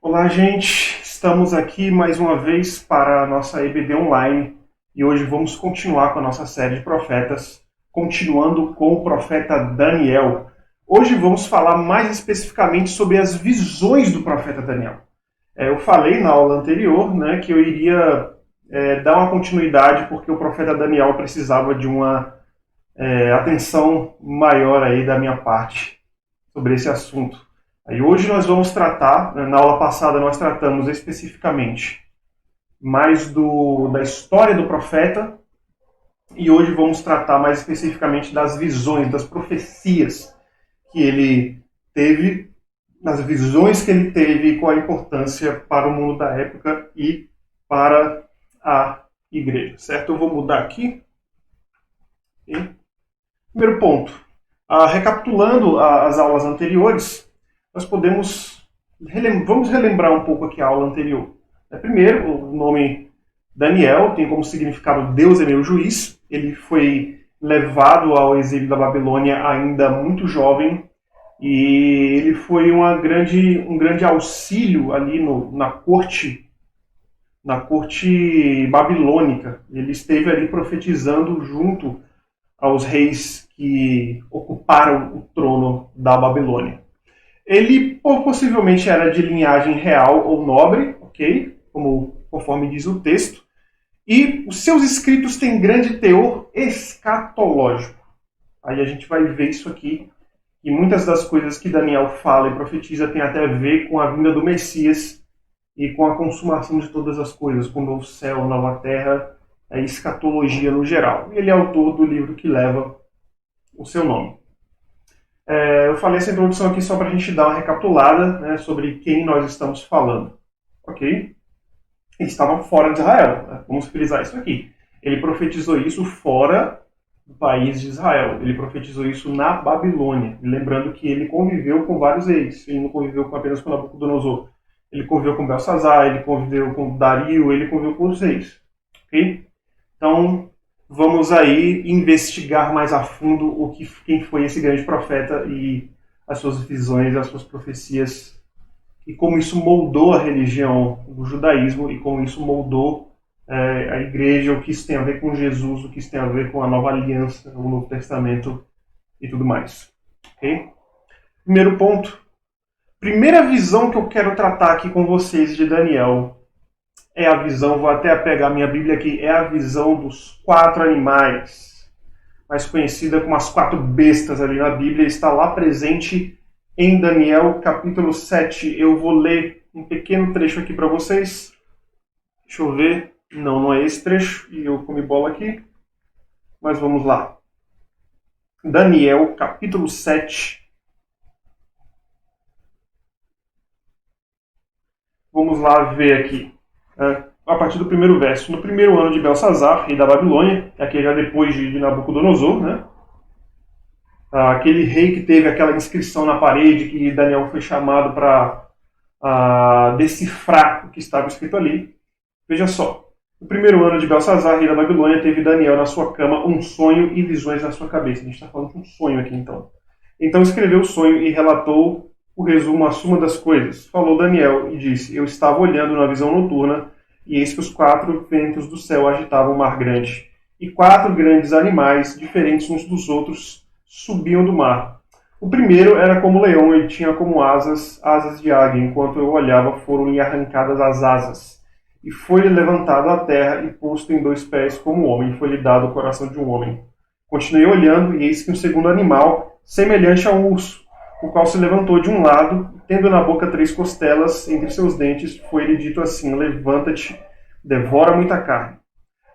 Olá, gente. Estamos aqui mais uma vez para a nossa EBD Online e hoje vamos continuar com a nossa série de profetas, continuando com o profeta Daniel. Hoje vamos falar mais especificamente sobre as visões do profeta Daniel. Eu falei na aula anterior, que eu iria dar uma continuidade porque o profeta Daniel precisava de uma atenção maior aí da minha parte sobre esse assunto. E hoje nós vamos tratar, na aula passada nós tratamos especificamente mais da história do profeta, e hoje vamos tratar mais especificamente das visões, das profecias que ele teve, das visões que ele teve e qual a importância para o mundo da época e para a igreja, certo? Eu vou mudar aqui. Primeiro ponto, recapitulando as aulas anteriores, nós vamos relembrar um pouco aqui a aula anterior. Primeiro, o nome Daniel tem como significado Deus é meu juiz. Ele foi levado ao exílio da Babilônia ainda muito jovem e ele foi um grande auxílio ali na corte babilônica. Ele esteve ali profetizando junto aos reis que ocuparam o trono da Babilônia. Ele possivelmente era de linhagem real ou nobre, ok? Conforme diz o texto. E os seus escritos têm grande teor escatológico. Aí a gente vai ver isso aqui. E muitas das coisas que Daniel fala e profetiza têm até a ver com a vinda do Messias e com a consumação de todas as coisas, com o novo céu, nova terra, a escatologia no geral. Ele é autor do livro que leva o seu nome. Eu falei essa introdução aqui só para a gente dar uma recapitulada sobre quem nós estamos falando. Ok? Eles estavam fora de Israel. Vamos frisar isso aqui. Ele profetizou isso fora do país de Israel. Ele profetizou isso na Babilônia. Lembrando que ele conviveu com vários reis. Ele não conviveu apenas com Nabucodonosor. Ele conviveu com Belsazar, ele conviveu com Dario, ele conviveu com os reis. Ok? Então, vamos aí investigar mais a fundo quem foi esse grande profeta e as suas visões, as suas profecias, e como isso moldou a religião do judaísmo e como isso moldou a igreja, o que isso tem a ver com Jesus, o que isso tem a ver com a nova aliança, o Novo Testamento e tudo mais. Okay? Primeiro ponto. Primeira visão que eu quero tratar aqui com vocês de Daniel é a visão, vou até pegar minha Bíblia aqui, é a visão dos 4 animais, mais conhecida como as 4 bestas ali na Bíblia, está lá presente em Daniel capítulo 7. Eu vou ler um pequeno trecho aqui para vocês. Deixa eu ver. Não é esse trecho, e eu comi bola aqui, mas vamos lá. Daniel capítulo 7. Vamos lá ver aqui. A partir do primeiro verso. No primeiro ano de Belsazar, rei da Babilônia, aqui já depois de Nabucodonosor, aquele rei que teve aquela inscrição na parede, que Daniel foi chamado para decifrar o que estava escrito ali. Veja só. No primeiro ano de Belsazar, rei da Babilônia, teve Daniel na sua cama um sonho e visões na sua cabeça. A gente está falando de um sonho aqui, então. Então escreveu o sonho e relatou o resumo, a suma das coisas. Falou Daniel e disse: Eu estava olhando na visão noturna, e eis que os 4 ventos do céu agitavam o mar grande, e 4 grandes animais, diferentes uns dos outros, subiam do mar. O primeiro era como leão e tinha como asas de águia. Enquanto eu olhava, foram-lhe arrancadas as asas. E foi-lhe levantado à terra e posto em 2 pés como homem, e foi-lhe dado o coração de um homem. Continuei olhando, e eis que um segundo animal, semelhante a um urso, o qual se levantou de um lado, tendo na boca 3 costelas entre seus dentes, foi-lhe dito assim: Levanta-te, devora muita carne.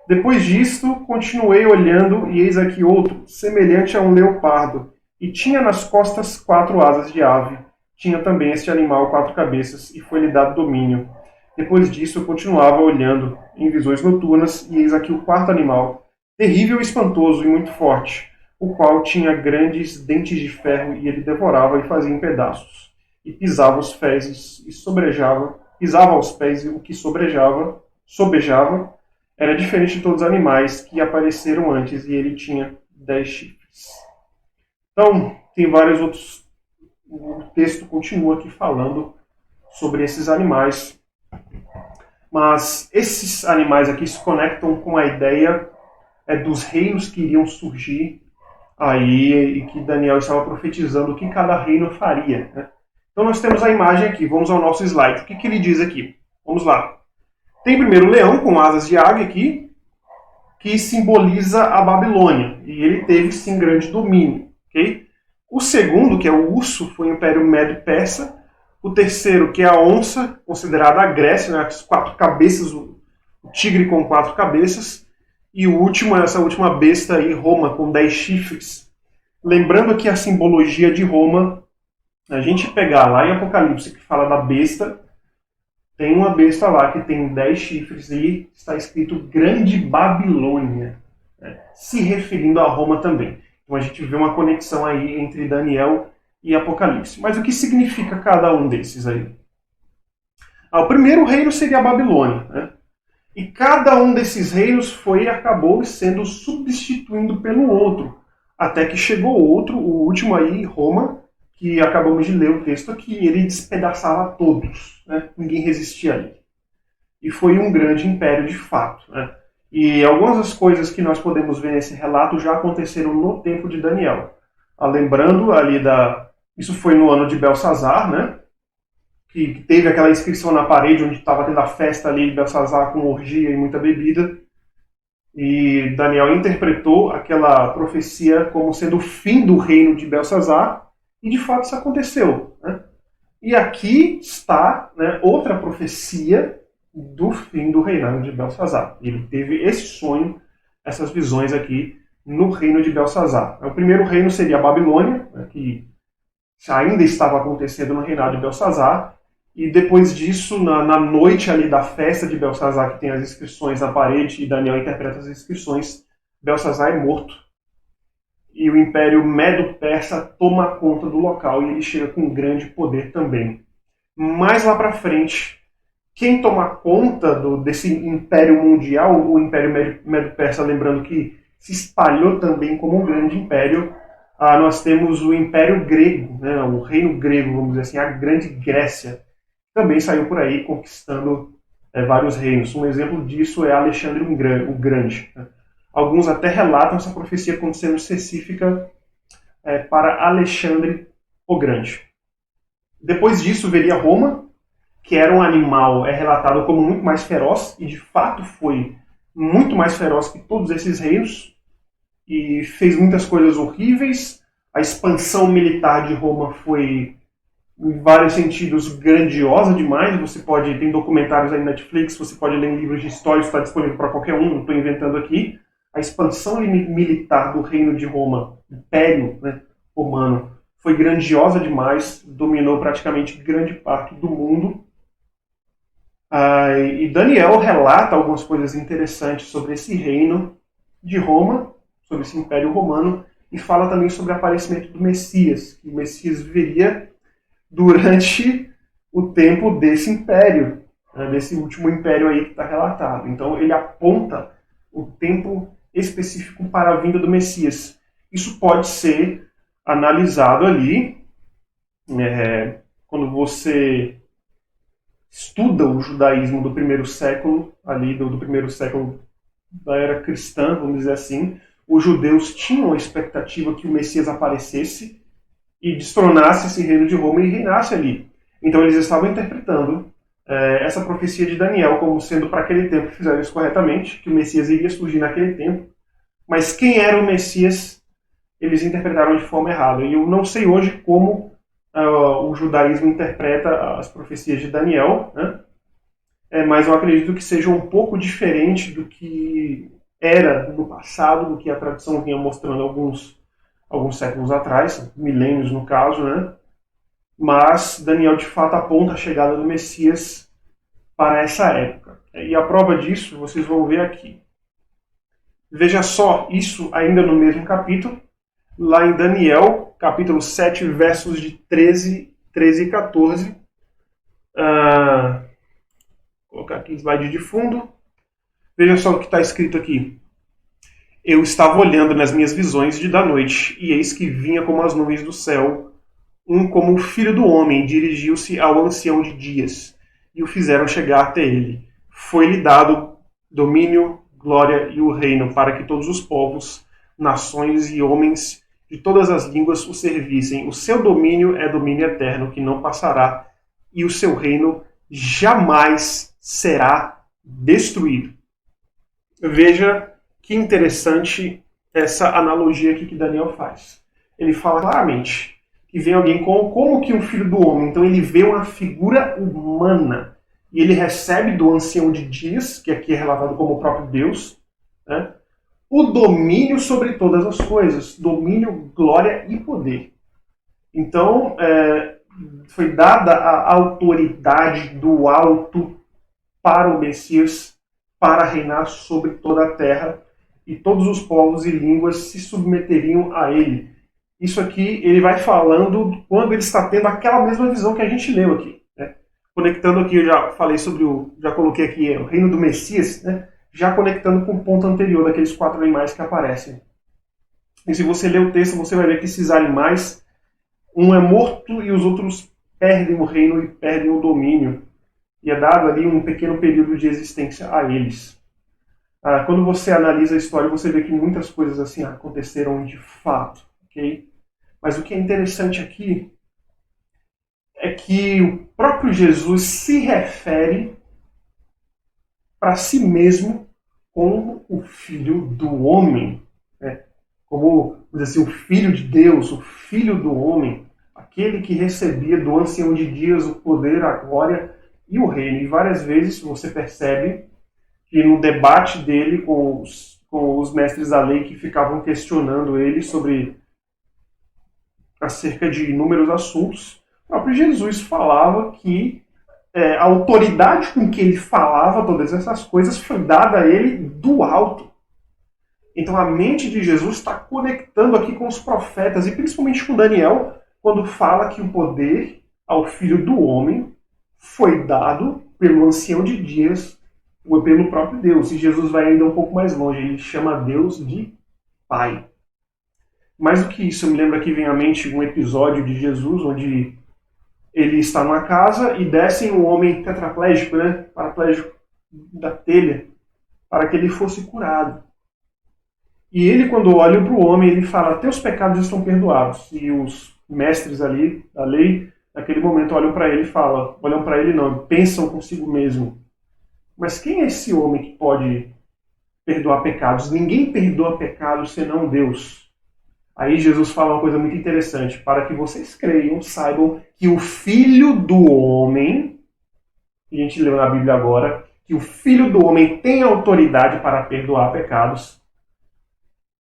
Depois disto, continuei olhando, e eis aqui outro, semelhante a um leopardo, e tinha nas costas 4 asas de ave. Tinha também este animal 4 cabeças, e foi-lhe dado domínio. Depois disso, eu continuava olhando em visões noturnas, e eis aqui o 4º animal, terrível e espantoso e muito forte, o qual tinha grandes dentes de ferro, e ele devorava e fazia em pedaços, e pisava os pés e sobrejava, pisava aos pés, e o que sobejava, era diferente de todos os animais que apareceram antes, e ele tinha 10 chifres. Então, tem vários outros. O texto continua aqui falando sobre esses animais. Mas esses animais aqui se conectam com a ideia dos reinos que iriam surgir aí e que Daniel estava profetizando o que cada reino faria, né? Então nós temos a imagem aqui, vamos ao nosso slide. O que ele diz aqui? Vamos lá. Tem primeiro o leão com asas de águia aqui, que simboliza a Babilônia. E ele teve sim grande domínio. Okay? O segundo, que é o urso, foi o Império Medo-Persa. O terceiro, que é a onça, considerada a Grécia, né, as 4 cabeças, o tigre com 4 cabeças. E o último, essa última besta aí, Roma, com 10 chifres. Lembrando que a simbologia de Roma, a gente pegar lá em Apocalipse, que fala da besta, tem uma besta lá que tem 10 chifres e está escrito Grande Babilônia, né, se referindo a Roma também. Então a gente vê uma conexão aí entre Daniel e Apocalipse. Mas o que significa cada um desses aí? O primeiro reino seria a Babilônia, né? E cada um desses reinos acabou sendo substituindo pelo outro, até que chegou outro, o último aí, Roma, que acabamos de ler o texto aqui, ele despedaçava todos, né? Ninguém resistia a ele. E foi um grande império de fato, né? E algumas das coisas que nós podemos ver nesse relato já aconteceram no tempo de Daniel. Lembrando ali isso foi no ano de Belsazar, né? Que teve aquela inscrição na parede onde estava tendo a festa ali de Belsazar com orgia e muita bebida. E Daniel interpretou aquela profecia como sendo o fim do reino de Belsazar, e de fato isso aconteceu, né? E aqui está, né, outra profecia do fim do reinado de Belsazar. Ele teve esse sonho, essas visões aqui no reino de Belsazar. O primeiro reino seria a Babilônia, né, que ainda estava acontecendo no reinado de Belsazar. E depois disso, na noite ali da festa de Belsazar, que tem as inscrições na parede, e Daniel interpreta as inscrições, Belsazar é morto. E o Império Medo-Persa toma conta do local e ele chega com grande poder também. Mais lá para frente, quem toma conta desse Império Mundial, o Império Medo-Persa, lembrando que se espalhou também como um grande império, nós temos o Império Grego, né, o Reino Grego, vamos dizer assim, a Grande Grécia, também saiu por aí conquistando vários reinos. Um exemplo disso é Alexandre o Grande. Alguns até relatam essa profecia como sendo específica para Alexandre o Grande. Depois disso veria Roma, que era um animal relatado como muito mais feroz, e de fato foi muito mais feroz que todos esses reinos, e fez muitas coisas horríveis. A expansão militar de Roma foi, em vários sentidos, grandiosa demais. Tem documentários aí na Netflix, você pode ler em livros de história, isso está disponível para qualquer um, não estou inventando aqui. A expansão militar do reino de Roma, Império, né, Romano, foi grandiosa demais, dominou praticamente grande parte do mundo. E Daniel relata algumas coisas interessantes sobre esse reino de Roma, sobre esse Império Romano, e fala também sobre o aparecimento do Messias, que o Messias viveria durante o tempo desse império, né, desse último império aí que está relatado. Então ele aponta o tempo específico para a vinda do Messias. Isso pode ser analisado ali, quando você estuda o judaísmo do primeiro século, ali do primeiro século da era cristã, vamos dizer assim. Os judeus tinham a expectativa que o Messias aparecesse e destronasse esse reino de Roma e reinasse ali. Então eles estavam interpretando essa profecia de Daniel como sendo para aquele tempo, fizeram isso corretamente, que o Messias iria surgir naquele tempo. Mas quem era o Messias, eles interpretaram de forma errada. E eu não sei hoje como o judaísmo interpreta as profecias de Daniel, né? Mas eu acredito que seja um pouco diferente do que era no passado, do que a tradição vinha mostrando alguns séculos atrás, milênios no caso, né? Mas Daniel de fato aponta a chegada do Messias para essa época. E a prova disso vocês vão ver aqui. Veja só, isso ainda no mesmo capítulo, lá em Daniel, capítulo 7, versos de 13 e 14. Vou colocar aqui o slide de fundo. Veja só o que está escrito aqui. Eu estava olhando nas minhas visões da noite, e eis que vinha como as nuvens do céu como o filho do homem, dirigiu-se ao ancião de dias e o fizeram chegar até ele. Foi-lhe dado domínio, glória e o reino para que todos os povos, nações e homens de todas as línguas o servissem. O seu domínio é domínio eterno que não passará e o seu reino jamais será destruído. Veja que interessante essa analogia aqui que Daniel faz. Ele fala claramente que vem alguém como que um filho do homem. Então ele vê uma figura humana e ele recebe do ancião de dias, que aqui é relatado como o próprio Deus, né, o domínio sobre todas as coisas, domínio, glória e poder. Então foi dada a autoridade do alto para o Messias, para reinar sobre toda a terra, e todos os povos e línguas se submeteriam a ele. Isso aqui ele vai falando quando ele está tendo aquela mesma visão que a gente leu aqui, né? Conectando aqui, eu já falei sobre já coloquei aqui o reino do Messias, né? Já conectando com o ponto anterior daqueles 4 animais que aparecem. E se você ler o texto, você vai ver que esses animais, um é morto e os outros perdem o reino e perdem o domínio. E é dado ali um pequeno período de existência a eles. Quando você analisa a história, você vê que muitas coisas assim aconteceram de fato, ok? Mas o que é interessante aqui é que o próprio Jesus se refere para si mesmo como o Filho do Homem, né? Como, vamos dizer assim, o Filho de Deus, o Filho do Homem, aquele que recebia do ancião de dias o poder, a glória e o reino. E várias vezes você percebe que no debate dele com os mestres da lei que ficavam questionando ele sobre acerca de inúmeros assuntos, o próprio Jesus falava que a autoridade com que ele falava todas essas coisas foi dada a ele do alto. Então a mente de Jesus está conectando aqui com os profetas, e principalmente com Daniel, quando fala que o poder ao Filho do Homem foi dado pelo ancião de dias, ou pelo próprio Deus. E Jesus vai ainda um pouco mais longe, ele chama Deus de Pai. Mais do que isso, eu me lembro aqui vem à mente um episódio de Jesus, onde ele está numa casa e desce um homem tetraplégico, né, paraplégico da telha, para que ele fosse curado. E ele, quando olha para o homem, ele fala, teus pecados estão perdoados. E os mestres ali da lei, naquele momento, olham para ele e falam, olham para ele não, pensam consigo mesmo, mas quem é esse homem que pode perdoar pecados? Ninguém perdoa pecados senão Deus. Aí Jesus fala uma coisa muito interessante. Para que vocês creiam, saibam que o Filho do Homem, que a gente leu na Bíblia agora, que o Filho do Homem tem autoridade para perdoar pecados.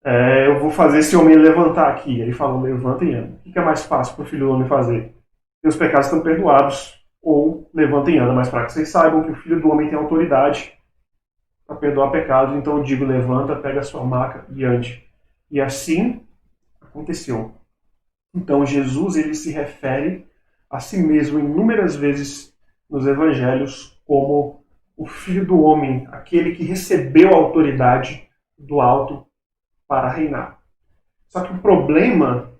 Eu vou fazer esse homem levantar aqui. Ele falou, levanta e anda. O que é mais fácil para o Filho do Homem fazer? Seus pecados estão perdoados, ou levanta e anda. Mas para que vocês saibam que o Filho do Homem tem autoridade para perdoar pecados, então eu digo, levanta, pega a sua maca e ande. E assim aconteceu. Então Jesus ele se refere a si mesmo inúmeras vezes nos evangelhos como o Filho do Homem, aquele que recebeu a autoridade do alto para reinar. Só que o problema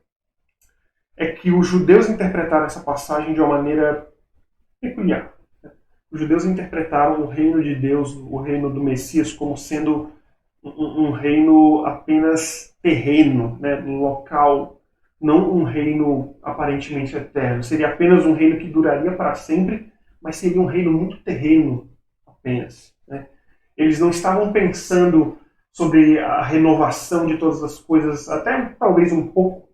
é que os judeus interpretaram essa passagem de uma maneira peculiar. Os judeus interpretaram o reino de Deus, o reino do Messias, como sendo um reino apenas terreno, né, local, não um reino aparentemente eterno. Seria apenas um reino que duraria para sempre, mas seria um reino muito terreno apenas, né? Eles não estavam pensando sobre a renovação de todas as coisas, até talvez um pouco,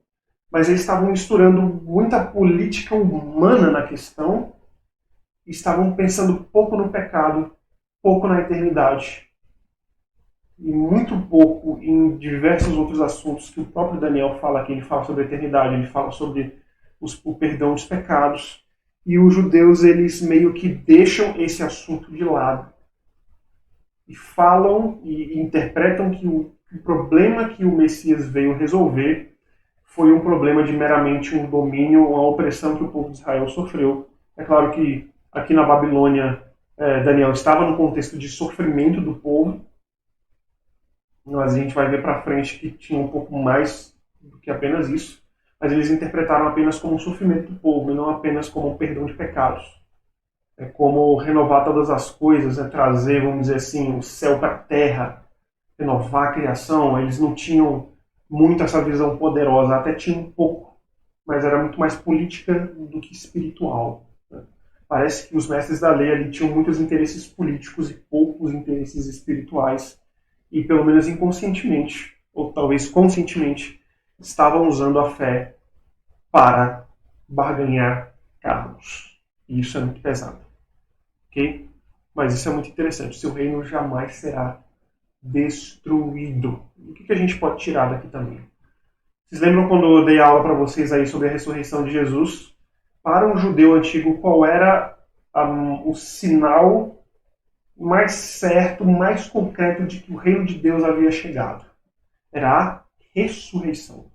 mas eles estavam misturando muita política humana na questão, e estavam pensando pouco no pecado, pouco na eternidade, e muito pouco em diversos outros assuntos que o próprio Daniel fala aqui. Ele fala sobre a eternidade, ele fala sobre o perdão dos pecados, e os judeus eles meio que deixam esse assunto de lado e falam e interpretam que o problema que o Messias veio resolver foi um problema de meramente um domínio, uma opressão que o povo de Israel sofreu. É claro que aqui na Babilônia, Daniel estava no contexto de sofrimento do povo, mas a gente vai ver para frente que tinha um pouco mais do que apenas isso. mas eles interpretaram apenas como um sofrimento do povo, e não apenas como um perdão de pecados. É como renovar todas as coisas, trazer, vamos dizer assim, o céu para a terra, renovar a criação. Eles não tinham muito essa visão poderosa, até tinham um pouco, mas era muito mais política do que espiritual. Parece que os mestres da lei ali tinham muitos interesses políticos e poucos interesses espirituais, e pelo menos inconscientemente, ou talvez conscientemente, estavam usando a fé para barganhar cargos. E isso é muito pesado. Ok? Mas isso é muito interessante. O seu reino jamais será destruído. E o que a gente pode tirar daqui também? Vocês lembram quando eu dei aula para vocês aí sobre a ressurreição de Jesus? Para um judeu antigo, qual era o sinal mais certo, mais concreto de que o reino de Deus havia chegado? Era a ressurreição.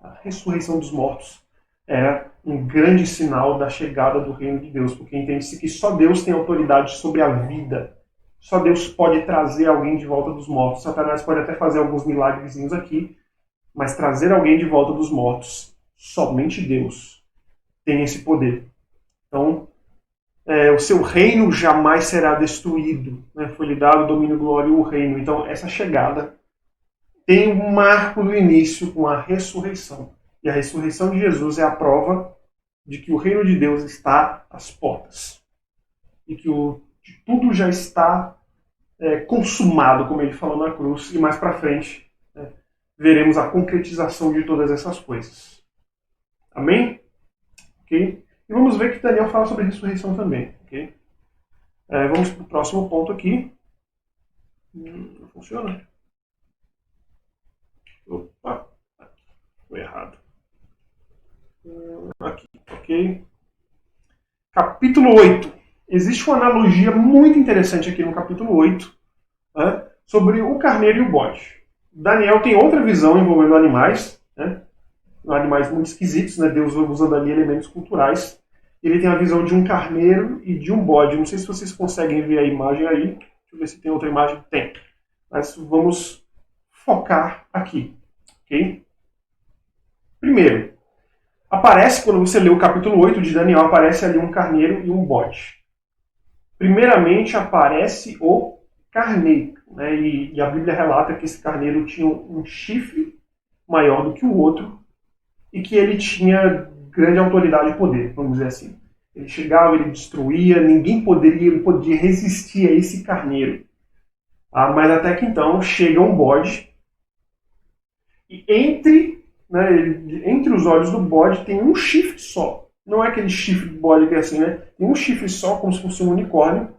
A ressurreição dos mortos era um grande sinal da chegada do reino de Deus, porque entende-se que só Deus tem autoridade sobre a vida. Só Deus pode trazer alguém de volta dos mortos. Satanás pode até fazer alguns milagrezinhos aqui, mas trazer alguém de volta dos mortos, somente Deus tem esse poder. Então, o seu reino jamais será destruído. Né? Foi lhe dado o domínio, glória e o reino. Então, essa chegada tem um marco no início com a ressurreição. E a ressurreição de Jesus é a prova de que o reino de Deus está às portas. E que tudo já está consumado, como ele falou na cruz. E mais para frente, veremos a concretização de todas essas coisas. Amém? Ok? E vamos ver que Daniel fala sobre ressurreição também. Ok? Vamos para o próximo ponto aqui. Não funciona? Opa, foi errado. Aqui, ok? Capítulo 8. Existe uma analogia muito interessante aqui no capítulo 8, né, sobre o carneiro e o bode. Daniel tem outra visão envolvendo animais, né, animais muito esquisitos, né, Deus usando ali elementos culturais. Ele tem a visão de um carneiro e de um bode. Não sei se vocês conseguem ver a imagem aí. Deixa eu ver se tem outra imagem. Tem. Mas vamos focar aqui. Ok? Primeiro, aparece, quando você lê o capítulo 8 de Daniel, aparece ali um carneiro e um bode. Primeiramente aparece o carneiro, né? E a Bíblia relata que esse carneiro tinha um chifre maior do que o outro e que ele tinha grande autoridade e poder, vamos dizer assim. Ele chegava, ele destruía, ninguém podia resistir a esse carneiro. Mas até que então chega um bode e entre os olhos do bode tem um chifre só. Não é aquele chifre do bode que é assim, né? Tem um chifre só, como se fosse um unicórnio.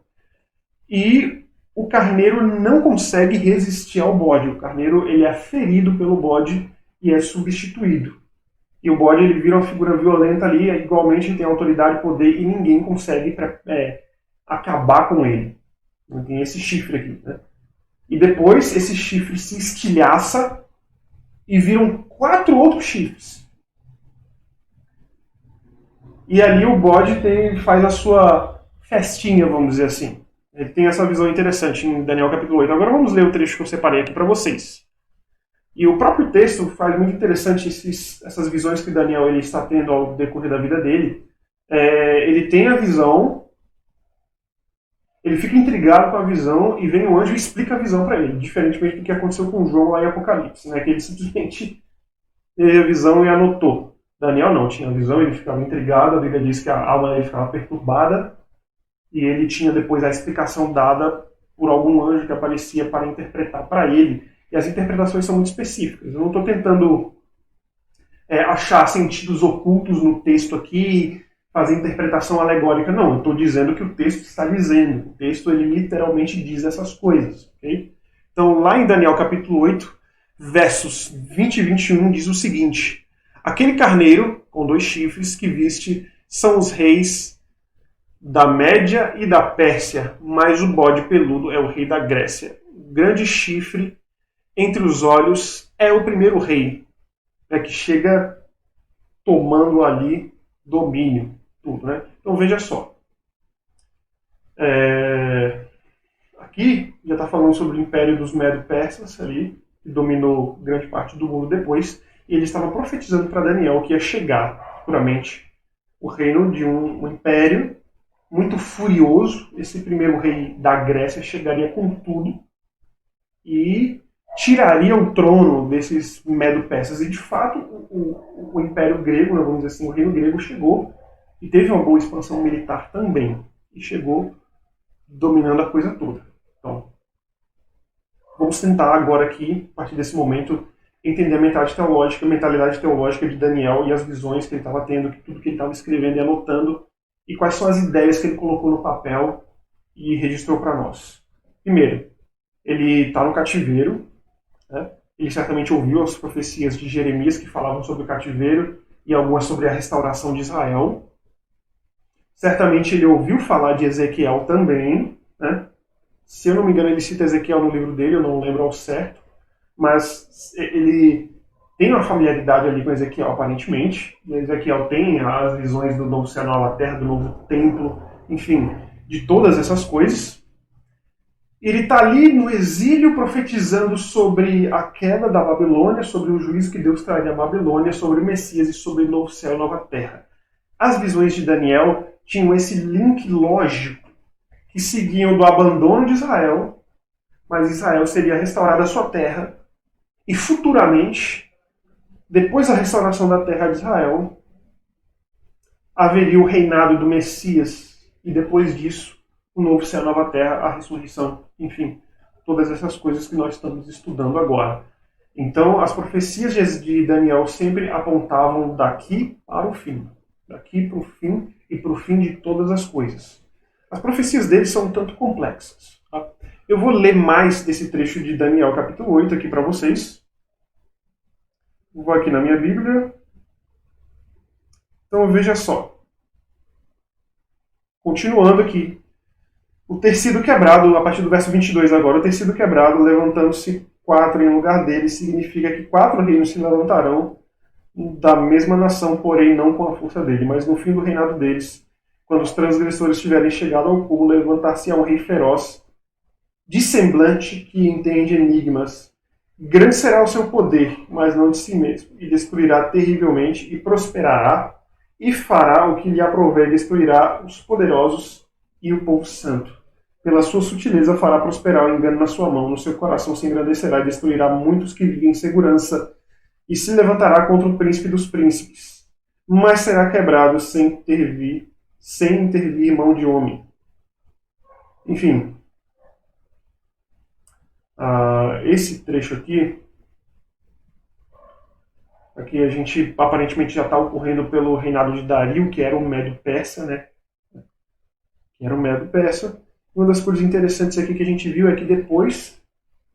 E o carneiro não consegue resistir ao bode. O carneiro ele é ferido pelo bode e é substituído. E o bode ele vira uma figura violenta ali, igualmente tem autoridade e poder e ninguém consegue acabar com ele. Não tem esse chifre aqui. Né? E depois esse chifre se estilhaça e viram 4 outros chifres. E ali o bode faz a sua festinha, vamos dizer assim. Ele tem essa visão interessante em Daniel capítulo 8. Agora vamos ler o trecho que eu separei aqui para vocês. E o próprio texto faz muito interessante essas visões que Daniel ele está tendo ao decorrer da vida dele. Ele tem a visão, ele fica intrigado com a visão e vem um anjo e explica a visão para ele, diferentemente do que aconteceu com João lá em Apocalipse, né, que ele simplesmente teve a visão e anotou. Daniel não tinha a visão, ele ficava intrigado, a Bíblia diz que a alma dele ficava perturbada e ele tinha depois a explicação dada por algum anjo que aparecia para interpretar para ele. E as interpretações são muito específicas. Eu não estou tentando achar sentidos ocultos no texto aqui, fazer interpretação alegórica. Não, eu estou dizendo o que o texto está dizendo. O texto ele literalmente diz essas coisas. Okay? Então, lá em Daniel capítulo 8, versos 20 e 21, diz o seguinte: aquele carneiro com 2 chifres que viste são os reis da Média e da Pérsia, mas o bode peludo é o rei da Grécia. O grande chifre entre os olhos é o primeiro rei, que chega tomando ali domínio, tudo, né? Então veja só. Aqui já está falando sobre o Império dos Medo-Persas ali, que dominou grande parte do mundo depois. e ele estava profetizando para Daniel que ia chegar futuramente o reino de um império muito furioso. Esse primeiro rei da Grécia chegaria com tudo e tiraria o trono desses medo-persas. E, de fato, o Império Grego, vamos dizer assim, o reino grego chegou e teve uma boa expansão militar também. E chegou dominando a coisa toda. Então, vamos tentar agora aqui, a partir desse momento, entender a mentalidade teológica de Daniel e as visões que ele estava tendo, tudo que ele estava escrevendo e anotando, e quais são as ideias que ele colocou no papel e registrou para nós. Primeiro, ele está no cativeiro, né? Ele certamente ouviu as profecias de Jeremias que falavam sobre o cativeiro e algumas sobre a restauração de Israel. Certamente ele ouviu falar de Ezequiel também, né? Se eu não me engano, ele cita Ezequiel no livro dele, eu não lembro ao certo, mas ele tem uma familiaridade ali com Ezequiel, aparentemente. Ezequiel tem as visões do novo céu, nova terra, do novo templo, enfim, de todas essas coisas. Ele está ali no exílio profetizando sobre a queda da Babilônia, sobre o juízo que Deus traria à Babilônia, sobre o Messias e sobre o novo céu e nova terra. As visões de Daniel tinham esse link lógico que seguiam do abandono de Israel, mas Israel seria restaurada a sua terra e futuramente, depois da restauração da terra de Israel, haveria o reinado do Messias e depois disso o novo céu, a nova terra, a ressurreição, enfim, todas essas coisas que nós estamos estudando agora. Então, as profecias de Daniel sempre apontavam daqui para o fim e para o fim de todas as coisas. As profecias dele são um tanto complexas. Tá? Eu vou ler mais desse trecho de Daniel, capítulo 8, aqui para vocês. Vou aqui na minha Bíblia. Então, veja só. Continuando aqui. O tecido quebrado, a partir do verso 22 agora, o tecido quebrado, levantando-se 4 em lugar dele, significa que 4 reinos se levantarão da mesma nação, porém não com a força dele. Mas no fim do reinado deles, quando os transgressores tiverem chegado ao cúmulo, levantar-se-á um rei feroz, de semblante que entende enigmas. Grande será o seu poder, mas não de si mesmo, e destruirá terrivelmente, e prosperará, e fará o que lhe aprouver, e destruirá os poderosos e o povo santo. Pela sua sutileza fará prosperar o engano na sua mão, no seu coração se engrandecerá e destruirá muitos que vivem em segurança, e se levantará contra o príncipe dos príncipes, mas será quebrado sem intervir mão de homem. Enfim, esse trecho aqui a gente aparentemente já está ocorrendo pelo reinado de Dario, que era o Medo-Persa, né? Que era o Medo-Persa. Uma das coisas interessantes aqui que a gente viu é que depois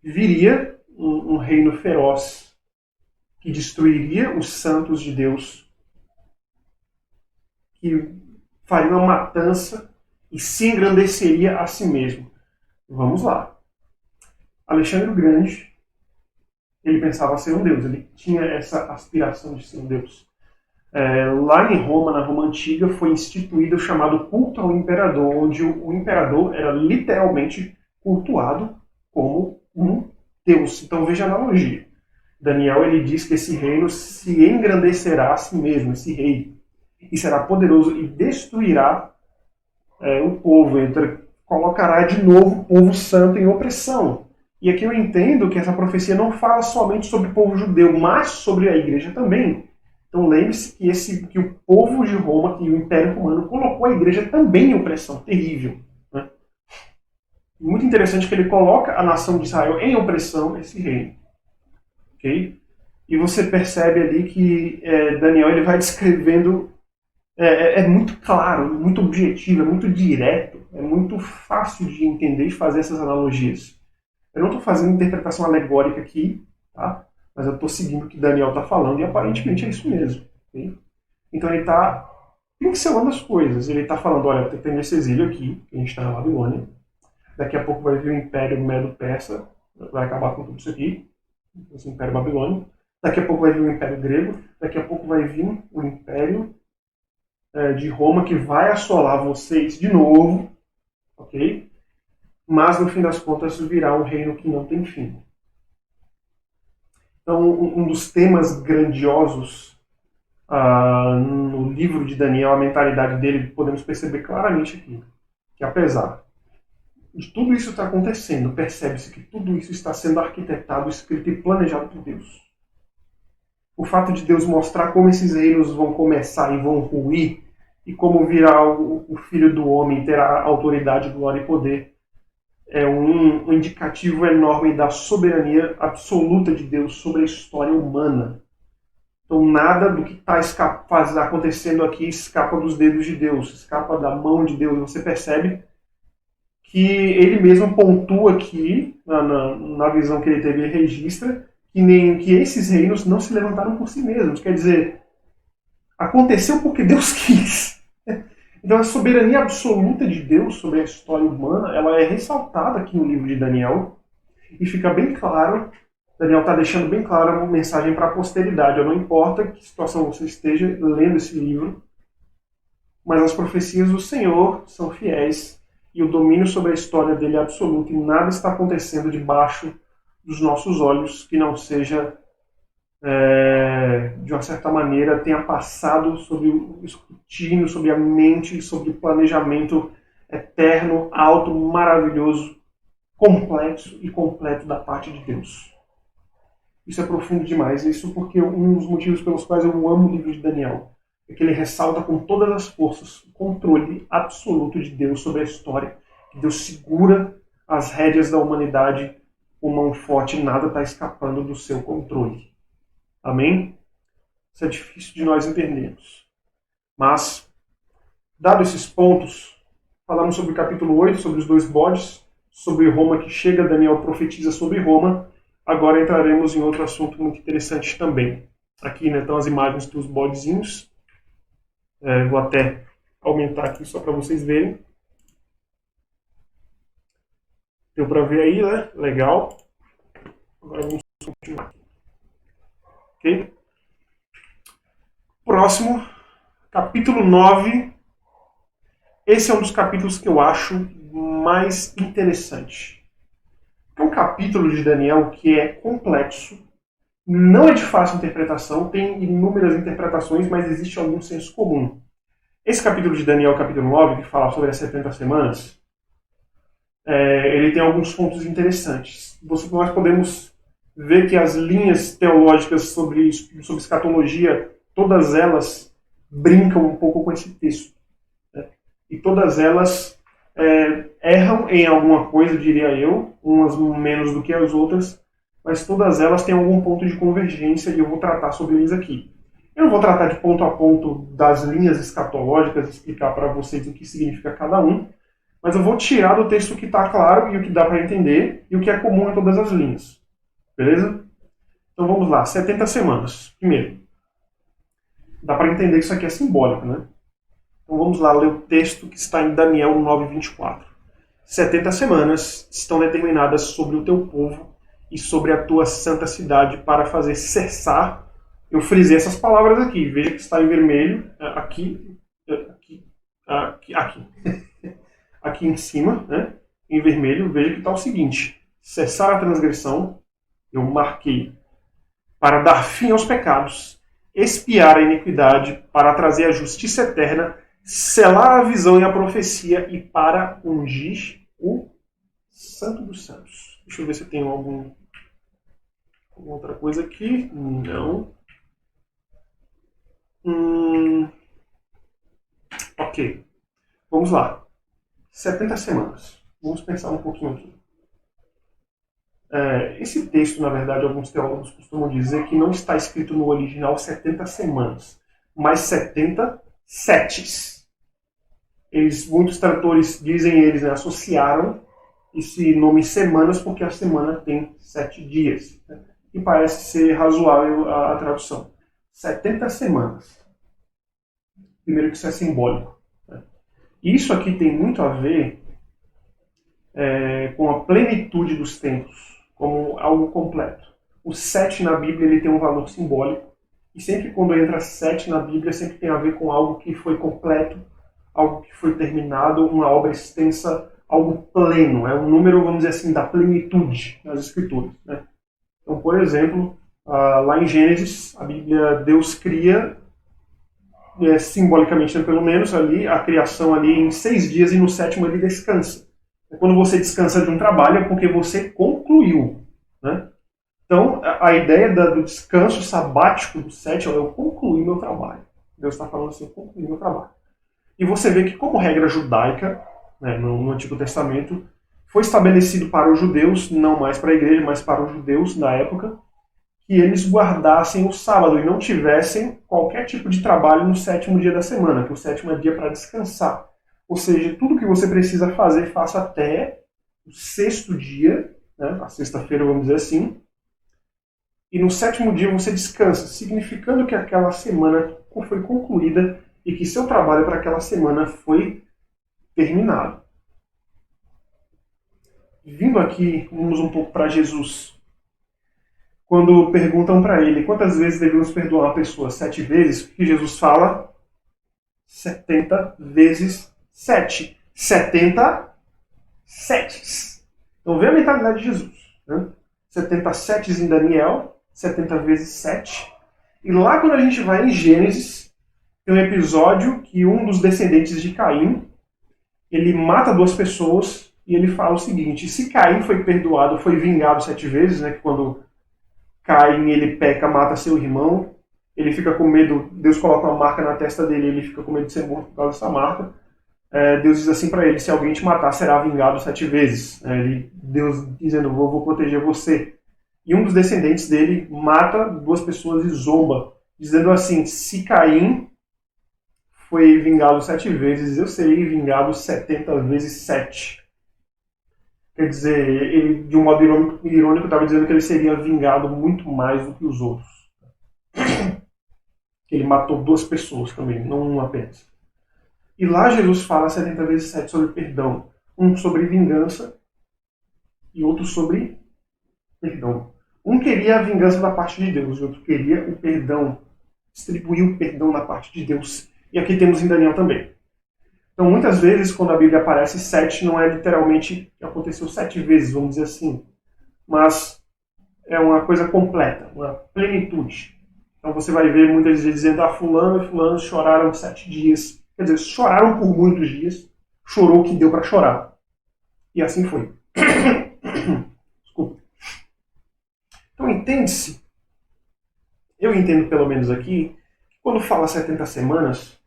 viria um reino feroz que destruiria os santos de Deus, que faria uma matança e se engrandeceria a si mesmo. Vamos lá. Alexandre o Grande, ele pensava ser um deus, ele tinha essa aspiração de ser um deus. Lá em Roma, na Roma Antiga, foi instituído o chamado culto ao imperador, onde o imperador era literalmente cultuado como um deus. Então veja a analogia. Daniel ele diz que esse reino se engrandecerá a si mesmo, esse rei, e será poderoso e destruirá o povo, colocará de novo o povo santo em opressão. E aqui eu entendo que essa profecia não fala somente sobre o povo judeu, mas sobre a igreja também. Então lembre-se que o povo de Roma, que o Império Romano, colocou a igreja também em opressão terrível. Né? Muito interessante que ele coloca a nação de Israel em opressão, esse reino. Okay? E você percebe ali que Daniel ele vai descrevendo, é muito claro, muito objetivo, é muito direto, é muito fácil de entender e fazer essas analogias. Eu não estou fazendo interpretação alegórica aqui, tá? Mas eu estou seguindo o que Daniel está falando e aparentemente é isso mesmo. Okay? Então ele está pincelando as coisas. Ele está falando, olha, tem esse exílio aqui, que a gente está na Babilônia. Daqui a pouco vai vir o Império Medo-Persa, vai acabar com tudo isso aqui, esse Império Babilônico. Daqui a pouco vai vir o Império Grego. Daqui a pouco vai vir o Império de Roma, que vai assolar vocês de novo, ok? Mas no fim das contas virá um reino que não tem fim. Então, um dos temas grandiosos no livro de Daniel, a mentalidade dele, podemos perceber claramente aqui, que apesar de tudo isso estar acontecendo, percebe-se que tudo isso está sendo arquitetado, escrito e planejado por Deus. O fato de Deus mostrar como esses reinos vão começar e vão ruir, e como virá o Filho do Homem terá autoridade, glória e poder, é um indicativo enorme da soberania absoluta de Deus sobre a história humana. Então nada do que está acontecendo aqui escapa dos dedos de Deus, escapa da mão de Deus. Você percebe que ele mesmo pontua aqui, na visão que ele teve e registra, que esses reinos não se levantaram por si mesmos. Quer dizer, aconteceu porque Deus quis. Então a soberania absoluta de Deus sobre a história humana, ela é ressaltada aqui no livro de Daniel, e fica bem claro, Daniel está deixando bem claro uma mensagem para a posteridade. Não importa que situação você esteja lendo esse livro, mas as profecias do Senhor são fiéis, e o domínio sobre a história dele é absoluto, e nada está acontecendo debaixo dos nossos olhos que não seja, de uma certa maneira, tenha passado sobre o escrutínio, sobre a mente, sobre o planejamento eterno, alto, maravilhoso, complexo e completo da parte de Deus. Isso é profundo demais, isso porque um dos motivos pelos quais eu amo o livro de Daniel é que ele ressalta com todas as forças o controle absoluto de Deus sobre a história, que Deus segura as rédeas da humanidade com mão forte e nada está escapando do seu controle. Amém? Isso é difícil de nós entendermos. Mas, dados esses pontos, falamos sobre o capítulo 8, sobre os dois bodes, sobre Roma que chega, Daniel profetiza sobre Roma. Agora entraremos em outro assunto muito interessante também. Aqui, né, estão as imagens dos bodezinhos. Vou até aumentar aqui só para vocês verem. Deu para ver aí, né? Legal. Agora vamos continuar. Ok? Próximo, capítulo 9. Esse é um dos capítulos que eu acho mais interessante. É um capítulo de Daniel que é complexo, não é de fácil interpretação, tem inúmeras interpretações, mas existe algum senso comum. Esse capítulo de Daniel, capítulo 9, que fala sobre as 70 semanas, ele tem alguns pontos interessantes. Nós podemos ver que as linhas teológicas sobre escatologia, todas elas brincam um pouco com esse texto. Né? E todas elas erram em alguma coisa, diria eu, umas menos do que as outras, mas todas elas têm algum ponto de convergência e eu vou tratar sobre eles aqui. Eu não vou tratar de ponto a ponto das linhas escatológicas, explicar para vocês o que significa cada um, mas eu vou tirar do texto o que está claro e o que dá para entender e o que é comum em todas as linhas. Beleza? Então vamos lá, 70 semanas. Primeiro, dá para entender que isso aqui é simbólico, né? Então vamos lá ler o texto que está em Daniel 9:24. 70 semanas estão determinadas sobre o teu povo e sobre a tua santa cidade para fazer cessar. Eu frisei essas palavras aqui, veja que está em vermelho, aqui aqui em cima, né? Em vermelho, veja que está o seguinte: cessar a transgressão, eu marquei, para dar fim aos pecados, expiar a iniquidade, para trazer a justiça eterna, selar a visão e a profecia e para ungir o Santo dos Santos. Deixa eu ver se tem alguma outra coisa aqui. Não. Ok. Vamos lá. 70 semanas. Vamos pensar um pouquinho aqui. Esse texto, na verdade, alguns teólogos costumam dizer que não está escrito no original 70 semanas, mas 70 setes. Muitos tradutores dizem, né, associaram esse nome semanas porque a semana tem 7 dias. Né? E parece ser razoável a tradução. 70 semanas. Primeiro que isso é simbólico. Né? Isso aqui tem muito a ver com a plenitude dos tempos, como algo completo. O 7 na Bíblia ele tem um valor simbólico. E sempre quando entra 7 na Bíblia, sempre tem a ver com algo que foi completo, algo que foi terminado, uma obra extensa, algo pleno. É um número, vamos dizer assim, da plenitude nas Escrituras. Né? Então, por exemplo, Lá em Gênesis, a Bíblia, Deus cria, simbolicamente pelo menos, ali a criação ali em 6 dias e no sétimo ele descansa. Quando você descansa de um trabalho é porque você concluiu, né? Então, a ideia do descanso sabático do sétimo é eu concluir meu trabalho. Deus está falando assim, eu concluí meu trabalho. E você vê que, como regra judaica, né, no Antigo Testamento, foi estabelecido para os judeus, não mais para a igreja, mas para os judeus da época, que eles guardassem o sábado e não tivessem qualquer tipo de trabalho no sétimo dia da semana, que o sétimo é dia para descansar. Ou seja, tudo que você precisa fazer, faça até o sexto dia, né, a sexta-feira, vamos dizer assim, e no sétimo dia você descansa, significando que aquela semana foi concluída e que seu trabalho para aquela semana foi terminado. Vindo aqui, vamos um pouco para Jesus. Quando perguntam para ele quantas vezes devemos perdoar uma pessoa, 7 vezes, o que Jesus fala? 70 vezes 7. 70 setes. Então vê a mentalidade de Jesus. Né? 70 setes em Daniel, 70 vezes 7. E lá quando a gente vai em Gênesis, tem um episódio que um dos descendentes de Caim, ele mata 2 pessoas e ele fala o seguinte: se Caim foi perdoado, foi vingado 7 vezes, né, que quando Caim ele peca, mata seu irmão, ele fica com medo, Deus coloca uma marca na testa dele, ele fica com medo de ser morto por causa dessa marca. Deus diz assim para ele: se alguém te matar, será vingado 7 vezes. Deus dizendo: vou proteger você. E um dos descendentes dele mata 2 pessoas e zomba, dizendo assim: se Caim foi vingado 7 vezes, eu serei vingado 70 vezes 7. Quer dizer, ele, de um modo irônico, estava dizendo que ele seria vingado muito mais do que os outros. Ele matou 2 pessoas também, não uma apenas. E lá Jesus fala 70 vezes 7 sobre perdão. Um sobre vingança e outro sobre perdão. Um queria a vingança da parte de Deus e outro queria o perdão. Distribuir o perdão da parte de Deus. E aqui temos em Daniel também. Então, muitas vezes, quando a Bíblia aparece 7, não é literalmente que aconteceu 7 vezes, vamos dizer assim. Mas é uma coisa completa, uma plenitude. Então você vai ver muitas vezes dizendo: fulano e fulano choraram 7 dias. Quer dizer, choraram por muitos dias, chorou o que deu para chorar. E assim foi. Desculpa. Então entende-se, eu entendo pelo menos aqui, que quando fala 70 semanas,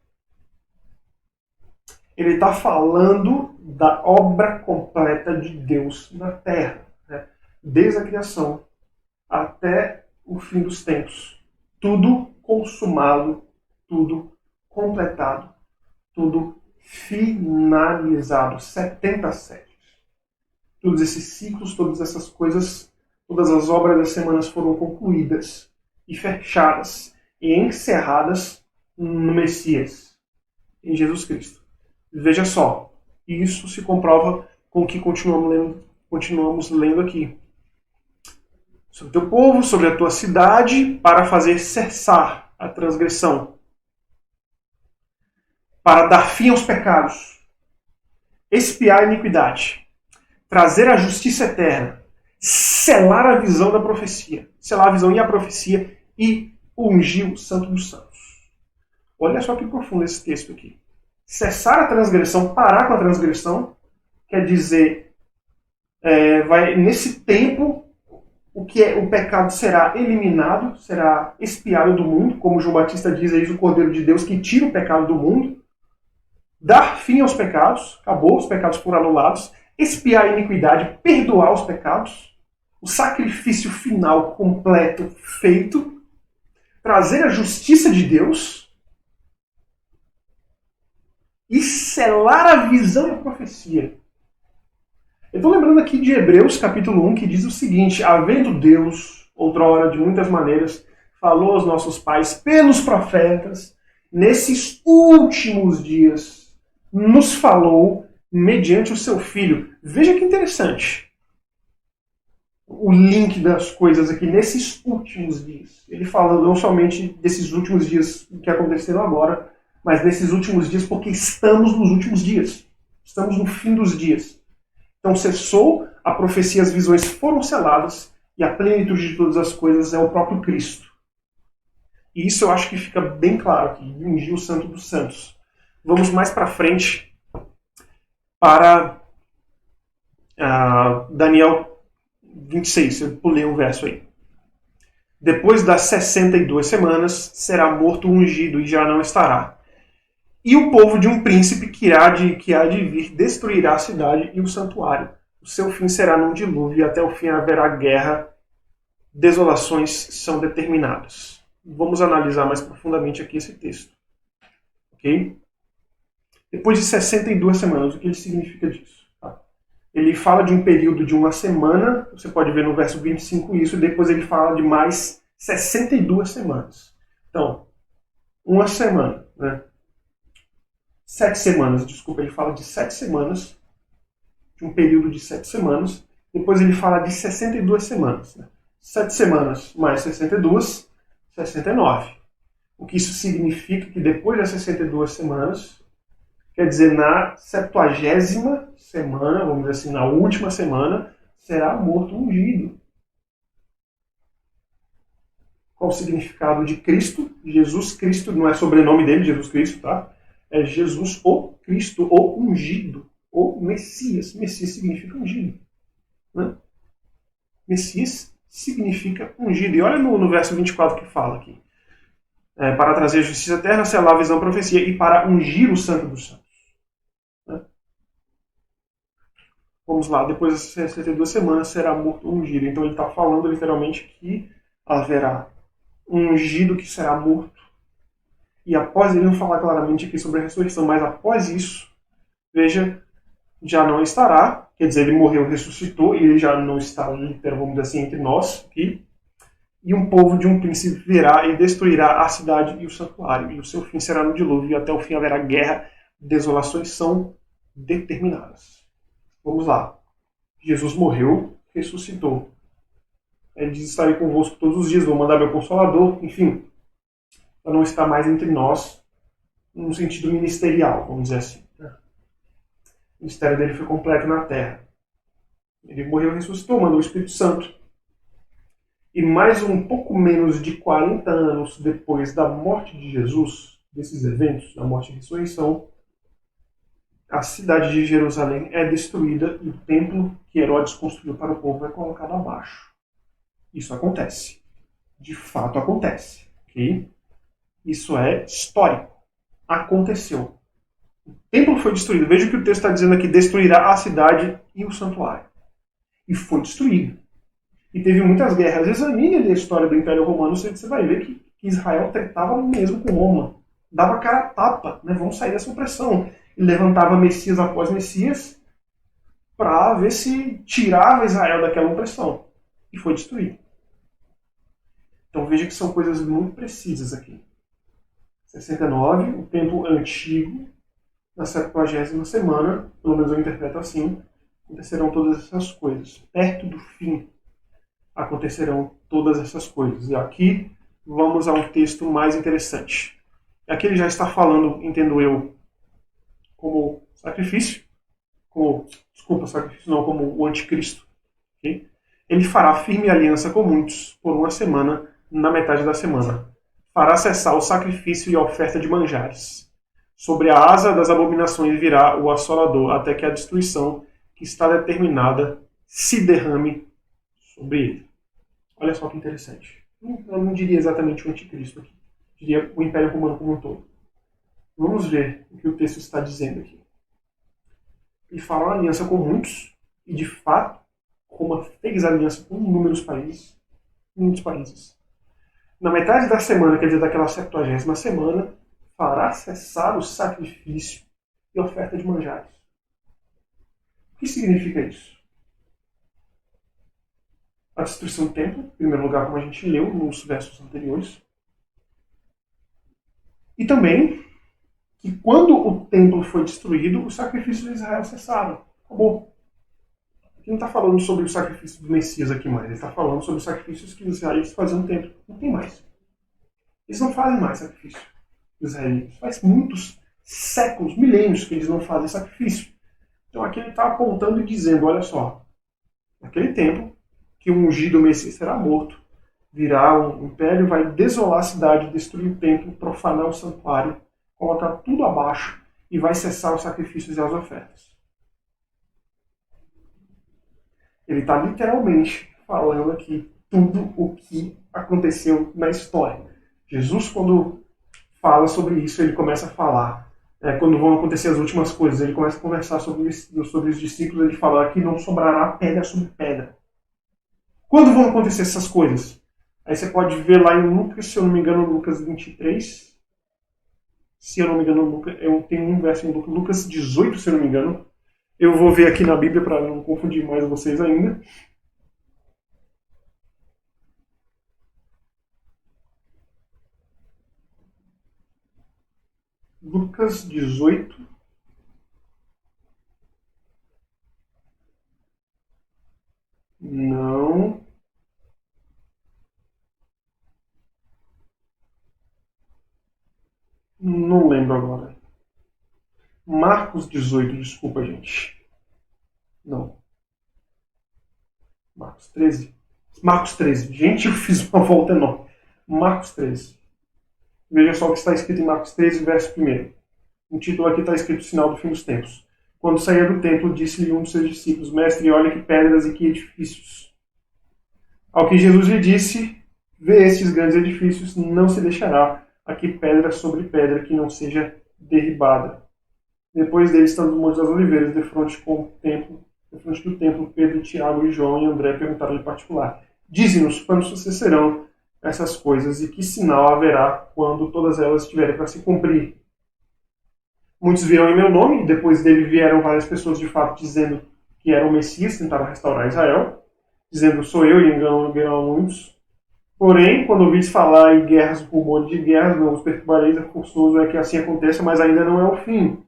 ele está falando da obra completa de Deus na Terra. Né? Desde a criação até o fim dos tempos. Tudo consumado, tudo completado, tudo finalizado. 70 séculos. Todos esses ciclos, todas essas coisas, todas as obras das semanas foram concluídas e fechadas e encerradas no Messias, em Jesus Cristo. Veja só, isso se comprova com o que continuamos lendo aqui. Sobre o teu povo, sobre a tua cidade, para fazer cessar a transgressão, para dar fim aos pecados, expiar a iniquidade, trazer a justiça eterna, selar a visão da profecia, selar a visão e a profecia e ungir o Santo dos Santos. Olha só que profundo esse texto aqui. Cessar a transgressão, parar com a transgressão, quer dizer, nesse tempo, o pecado será eliminado, será expiado do mundo, como João Batista diz, eis o Cordeiro de Deus que tira o pecado do mundo, dar fim aos pecados, acabou, os pecados foram anulados, expiar a iniquidade, perdoar os pecados, o sacrifício final completo feito, trazer a justiça de Deus, e selar a visão e a profecia. Eu estou lembrando aqui de Hebreus capítulo 1, que diz o seguinte: havendo Deus, outrora de muitas maneiras, falou aos nossos pais pelos profetas, nesses últimos dias, nos falou mediante o seu Filho. Veja que interessante o link das coisas aqui, nesses últimos dias. Ele fala não somente desses últimos dias que aconteceram agora, mas nesses últimos dias, porque estamos nos últimos dias. Estamos no fim dos dias. Então cessou a profecia, as visões foram seladas e a plenitude de todas as coisas é o próprio Cristo. E isso eu acho que fica bem claro aqui, de ungir o Santo dos Santos. Vamos mais para frente para Daniel 26, eu pulei um verso aí. Depois das 62 semanas, será morto o ungido e já não estará. E o povo de um príncipe que há de vir destruirá a cidade e o santuário. O seu fim será num dilúvio e até o fim haverá guerra. Desolações são determinadas. Vamos analisar mais profundamente aqui esse texto. Ok? Depois de 62 semanas, o que ele significa disso? Ele fala de um período de uma semana, você pode ver no verso 25 isso, e depois ele fala de mais 62 semanas. Então, uma semana, né? 7 semanas, desculpa, ele fala de 7 semanas, de um período de 7 semanas, depois ele fala de 62 semanas. Né? 7 semanas mais 62, 69. O que isso significa que depois das 62 semanas, quer dizer, na 70ª semana, vamos dizer assim, na última semana, será morto o ungido. Qual o significado de Cristo? Jesus Cristo, não é sobrenome dele, Jesus Cristo, tá? É Jesus o Cristo, o ungido, o Messias. Messias significa ungido. Né? Messias significa ungido. E olha no verso 24 que fala aqui. Para trazer justiça eterna, selar a visão, profecia, e para ungir o Santo dos Santos. Né? Vamos lá, depois das 62 semanas será morto o ungido. Então ele está falando literalmente que haverá um ungido que será morto. E após ele não falar claramente aqui sobre a ressurreição, mas após isso, veja, já não estará, quer dizer, ele morreu, ressuscitou, e ele já não está, vamos dizer assim, entre nós aqui. E um povo de um príncipe virá e destruirá a cidade e o santuário, e o seu fim será no dilúvio, e até o fim haverá guerra, desolações são determinadas. Vamos lá. Jesus morreu, ressuscitou. Ele diz: estarei convosco todos os dias, vou mandar meu Consolador, enfim, para não estar mais entre nós, num sentido ministerial, vamos dizer assim. O ministério dele foi completo na Terra. Ele morreu, ressuscitou, mandou o Espírito Santo. E mais um pouco menos de 40 anos depois da morte de Jesus, desses eventos, da morte e ressurreição, a cidade de Jerusalém é destruída e o templo que Herodes construiu para o povo é colocado abaixo. Isso acontece. De fato acontece. Okay? Isso é histórico. Aconteceu. O templo foi destruído. Veja o que o texto está dizendo aqui: destruirá a cidade e o santuário. E foi destruído. E teve muitas guerras. Examine ali a história do Império Romano, você vai ver que Israel tretava mesmo com Roma. Dava cara a tapa, né? Vamos sair dessa opressão. E levantava Messias após Messias para ver se tirava Israel daquela opressão. E foi destruído. Então veja que são coisas muito precisas aqui. 69, o templo antigo, na 70ª semana, pelo menos eu interpreto assim, acontecerão todas essas coisas. Perto do fim acontecerão todas essas coisas. E aqui vamos a um texto mais interessante. Aqui ele já está falando, entendo eu, como sacrifício, como o anticristo. Okay? Ele fará firme aliança com muitos por uma semana, na metade da semana. Fará cessar o sacrifício e a oferta de manjares. Sobre a asa das abominações virá o assolador, até que a destruição que está determinada se derrame sobre ele. Olha só que interessante. Eu não diria exatamente o anticristo aqui. Eu diria o Império Romano como um todo. Vamos ver o que o texto está dizendo aqui. Ele fala uma aliança com muitos, e de fato, Roma fez aliança com inúmeros países. Muitos países. Na metade da semana, quer dizer, daquela 70ª semana, fará cessar o sacrifício e a oferta de manjares. O que significa isso? A destruição do templo, em primeiro lugar, como a gente leu nos versos anteriores. E também que quando o templo foi destruído, os sacrifícios de Israel cessaram. Acabou. Aqui não está falando sobre o sacrifício do Messias aqui mais. Ele está falando sobre os sacrifícios que os israelitas faziam no templo. Não tem mais. Eles não fazem mais sacrifício. Os israelitas. Faz muitos séculos, milênios que eles não fazem sacrifício. Então aqui ele está apontando e dizendo, olha só, naquele tempo, que o ungido Messias será morto, virá um império, vai desolar a cidade, destruir o templo, profanar o santuário, colocar tudo abaixo e vai cessar os sacrifícios e as ofertas. Ele está literalmente falando aqui tudo o que aconteceu na história. Jesus, quando fala sobre isso, ele começa a falar. Quando vão acontecer as últimas coisas, ele começa a conversar sobre os discípulos, ele fala que não sobrará pedra sobre pedra. Quando vão acontecer essas coisas? Aí você pode ver lá em Lucas, se eu não me engano, Lucas 23. Se eu não me engano, eu tenho um verso em Lucas 18, se eu não me engano. Eu vou ver aqui na Bíblia para não confundir mais vocês ainda. Lucas 18. Não. Não lembro agora. Marcos 18, desculpa, gente. Não. Marcos 13. Marcos 13. Gente, eu fiz uma volta enorme. Marcos 13. Veja só o que está escrito em Marcos 13, verso 1. O título aqui está escrito Sinal do Fim dos Tempos. Quando saía do templo, disse-lhe um dos seus discípulos, Mestre, olha que pedras e que edifícios. Ao que Jesus lhe disse, vê estes grandes edifícios, não se deixará aqui pedra sobre pedra que não seja derribada. Depois dele, estando no Monte das Oliveiras, de frente do templo, Pedro, Tiago e João e André perguntaram-lhe em particular, dize-nos quando sucederão essas coisas e que sinal haverá quando todas elas estiverem para se cumprir. Muitos virão em meu nome, e depois dele vieram várias pessoas de fato dizendo que era o Messias, tentaram restaurar Israel, dizendo sou eu e enganam muitos. Porém, quando ouvis falar em guerras, rumores de guerras, não os perturbareis, é forçoso é que assim aconteça, mas ainda não é o fim.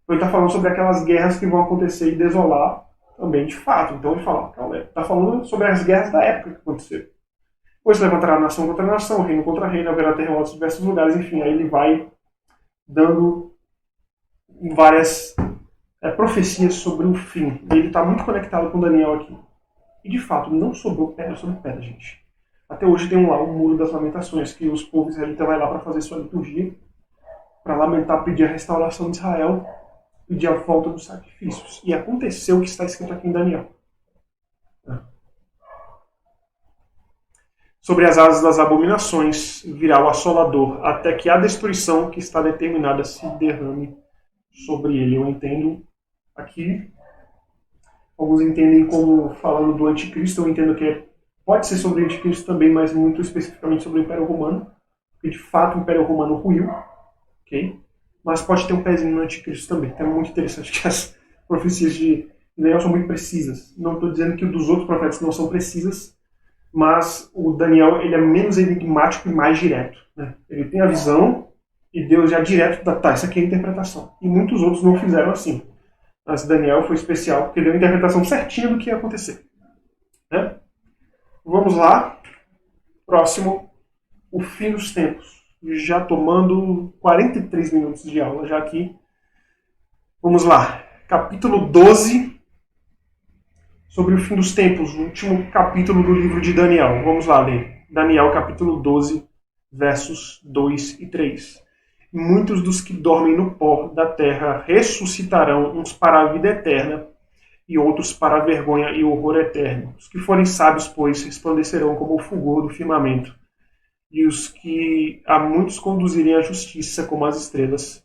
Então ele está falando sobre aquelas guerras que vão acontecer e desolar também de fato. Então ele fala, está falando sobre as guerras da época que aconteceram. Pois levantará nação contra nação, reino contra reino, haverá terremotos em diversos lugares, enfim, aí ele vai dando várias profecias sobre o fim. E ele está muito conectado com Daniel aqui. E de fato, não sobrou pedra sobre pedra, gente. Até hoje tem lá o Muro das Lamentações, que os povos israelitas vão lá para fazer sua liturgia, para lamentar, pedir a restauração de Israel, pedir a volta dos sacrifícios. E aconteceu o que está escrito aqui em Daniel. Sobre as asas das abominações virá o assolador, até que a destruição que está determinada se derrame sobre ele. Eu entendo aqui, alguns entendem como falando do anticristo, eu entendo que pode ser sobre o anticristo também, mas muito especificamente sobre o Império Romano, porque de fato o Império Romano ruiu, ok? Mas pode ter um pezinho no anticristo também. Então é muito interessante que as profecias de Daniel são muito precisas. Não estou dizendo que o dos outros profetas não são precisas, mas o Daniel ele é menos enigmático e mais direto. Né? Ele tem a visão e Deus já direto dá, tá, essa aqui é a interpretação. E muitos outros não fizeram assim. Mas Daniel foi especial porque deu a interpretação certinha do que ia acontecer. Né? Vamos lá. Próximo, o fim dos tempos. Já tomando 43 minutos de aula já aqui. Vamos lá. Capítulo 12, sobre o fim dos tempos, o último capítulo do livro de Daniel. Vamos lá ler. Daniel, capítulo 12, versos 2 e 3. Muitos dos que dormem no pó da terra ressuscitarão, uns para a vida eterna e outros para a vergonha e horror eterno. Os que forem sábios, pois, resplandecerão como o fulgor do firmamento, e os que a muitos conduzirem à justiça como as estrelas,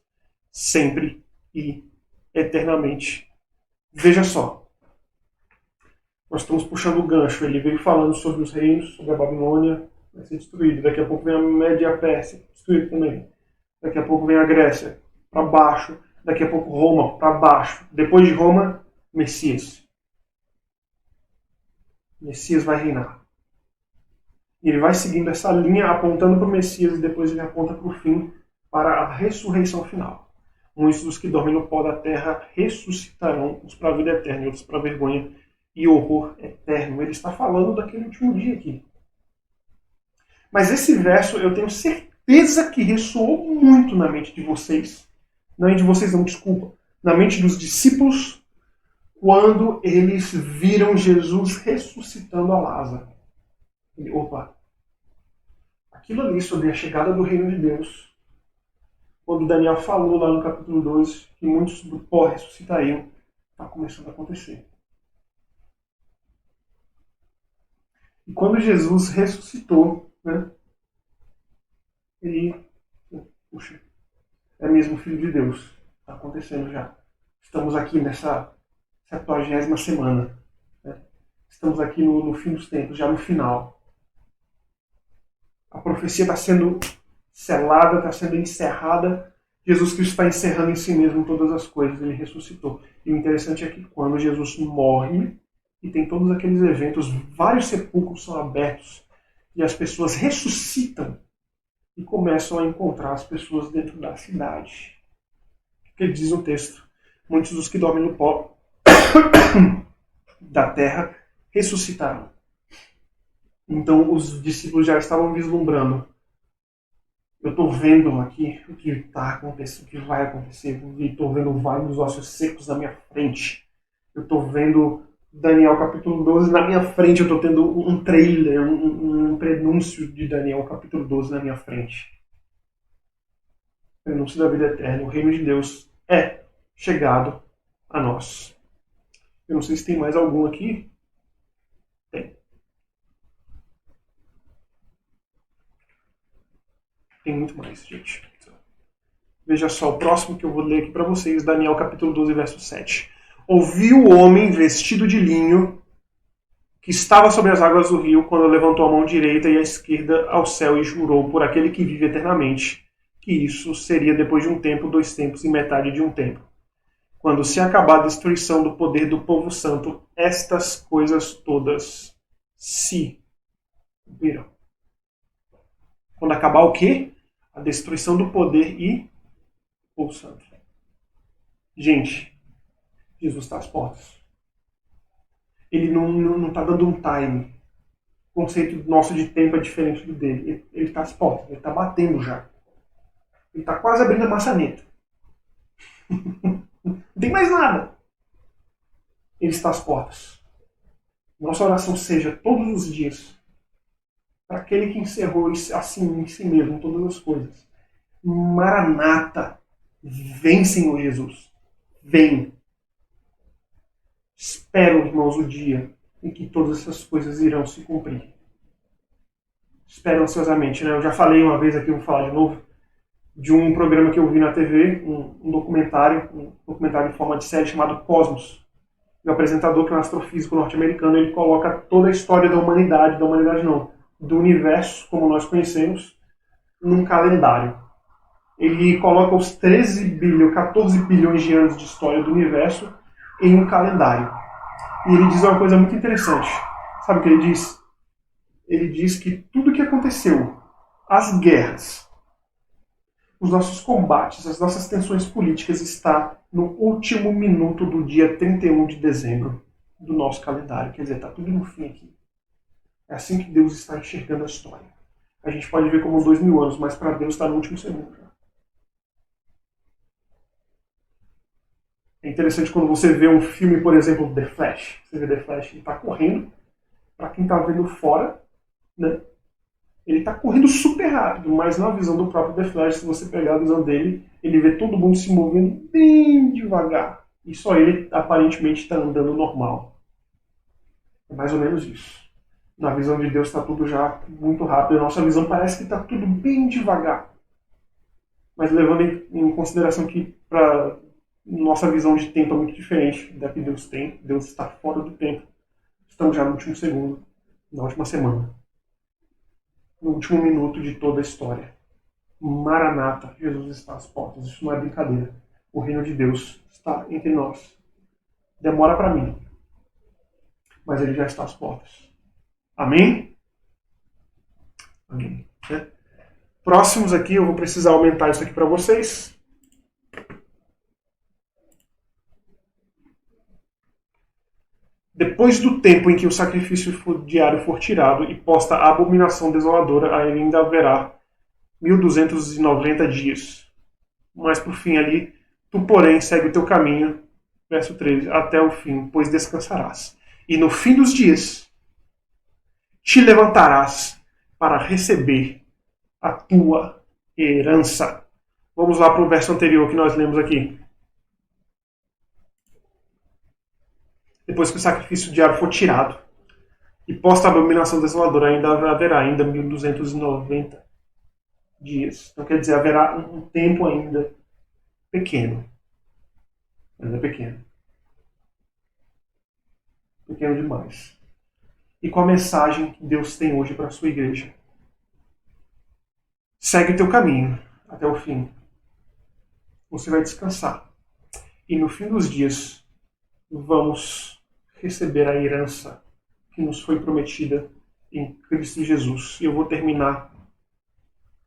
sempre e eternamente. Veja só, nós estamos puxando o gancho. Ele veio falando sobre os reinos, sobre a Babilônia, vai ser destruída. Daqui a pouco vem a Média Pérsia, destruída também. Daqui a pouco vem a Grécia, para baixo. Daqui a pouco Roma, para baixo. Depois de Roma, Messias. Messias vai reinar. E ele vai seguindo essa linha, apontando para o Messias, e depois ele aponta para o fim, para a ressurreição final. Muitos dos que dormem no pó da terra ressuscitarão, uns para a vida eterna e outros para a vergonha e horror eterno. Ele está falando daquele último dia aqui. Mas esse verso eu tenho certeza que ressoou muito na mente de vocês. Na mente de vocês não, desculpa. Na mente dos discípulos, quando eles viram Jesus ressuscitando a Lázaro. Opa, aquilo ali sobre a chegada do reino de Deus, quando Daniel falou lá no capítulo 2 que muitos do pó ressuscitariam, está começando a acontecer. E quando Jesus ressuscitou, né, ele, puxa, é mesmo Filho de Deus. Está acontecendo já. Estamos aqui nessa 70ª semana. Né? Estamos aqui no fim dos tempos, já no final. A profecia está sendo selada, está sendo encerrada. Jesus Cristo está encerrando em si mesmo todas as coisas. Ele ressuscitou. E o interessante é que quando Jesus morre, e tem todos aqueles eventos, vários sepulcros são abertos, e as pessoas ressuscitam e começam a encontrar as pessoas dentro da cidade. O que diz o texto? Muitos dos que dormem no pó da terra ressuscitarão. Então os discípulos já estavam vislumbrando. Eu estou vendo aqui o que está acontecendo, o que vai acontecer. Estou vendo o vale dos ossos secos na minha frente. Eu estou vendo Daniel capítulo 12 na minha frente. Eu estou tendo um trailer, um prenúncio de Daniel capítulo 12 na minha frente. Prenúncio da vida eterna. O reino de Deus é chegado a nós. Eu não sei se tem mais algum aqui. Tem. Tem muito mais, gente. Veja só, o próximo que eu vou ler aqui para vocês, Daniel capítulo 12, verso 7. Ouvi o homem vestido de linho que estava sobre as águas do rio quando levantou a mão direita e a esquerda ao céu e jurou por aquele que vive eternamente que isso seria depois de um tempo, 2 tempos e metade de um tempo. Quando se acabar a destruição do poder do povo santo, estas coisas todas se cumprirão. Quando acabar o quê? A destruição do poder e o povo santo. Gente, Jesus está às portas. Ele não está dando um time. O conceito nosso de tempo é diferente do dele. Ele está às portas, ele está batendo já. Ele está quase abrindo a maçaneta. Não tem mais nada. Ele está às portas. Nossa oração seja todos os dias para aquele que encerrou assim em si mesmo todas as coisas. Maranata, vem, Senhor Jesus. Vem. Espero, irmãos, o dia em que todas essas coisas irão se cumprir. Espero ansiosamente, né? Eu já falei uma vez aqui, vou falar de novo, de um programa que eu vi na TV, um documentário em forma de série chamado Cosmos. O apresentador, que é um astrofísico norte-americano, ele coloca toda a história da humanidade não, do universo, como nós conhecemos, num calendário. Ele coloca os 14 bilhões de anos de história do universo em um calendário. E ele diz uma coisa muito interessante. Sabe o que ele diz? Ele diz que tudo o que aconteceu, as guerras, os nossos combates, as nossas tensões políticas está no último minuto do dia 31 de dezembro do nosso calendário. Quer dizer, está tudo no fim aqui. É assim que Deus está enxergando a história. A gente pode ver como 2000 anos, mas para Deus está no último segundo. É interessante quando você vê um filme, por exemplo, The Flash. Você vê The Flash, ele está correndo. Para quem está vendo fora, né? Ele está correndo super rápido, mas na visão do próprio The Flash, se você pegar a visão dele, ele vê todo mundo se movendo bem devagar. E só ele aparentemente está andando normal. É mais ou menos isso. Na visão de Deus está tudo já muito rápido. A nossa visão parece que está tudo bem devagar. Mas levando em consideração que para nossa visão de tempo é muito diferente da que Deus tem. Deus está fora do tempo. Estamos já no último segundo, na última semana. No último minuto de toda a história. Maranata, Jesus está às portas. Isso não é brincadeira. O reino de Deus está entre nós. Demora para mim, mas ele já está às portas. Amém? Amém. Próximos aqui, eu vou precisar aumentar isso aqui para vocês. Depois do tempo em que o sacrifício diário for tirado e posta a abominação desoladora, ainda haverá 1290 dias. Mas por fim ali, tu porém segue o teu caminho, Verso 13, até o fim, pois descansarás. E no fim dos dias te levantarás para receber a tua herança. Vamos lá para o verso anterior que nós lemos aqui. Depois que o sacrifício diário for tirado e posta a abominação desoladora, ainda haverá ainda 1290 dias. Então quer dizer, haverá um tempo ainda pequeno. Ainda pequeno. Pequeno demais. E com a mensagem que Deus tem hoje para a sua igreja. Segue o teu caminho até o fim. Você vai descansar. E no fim dos dias, vamos receber a herança que nos foi prometida em Cristo Jesus. E eu vou terminar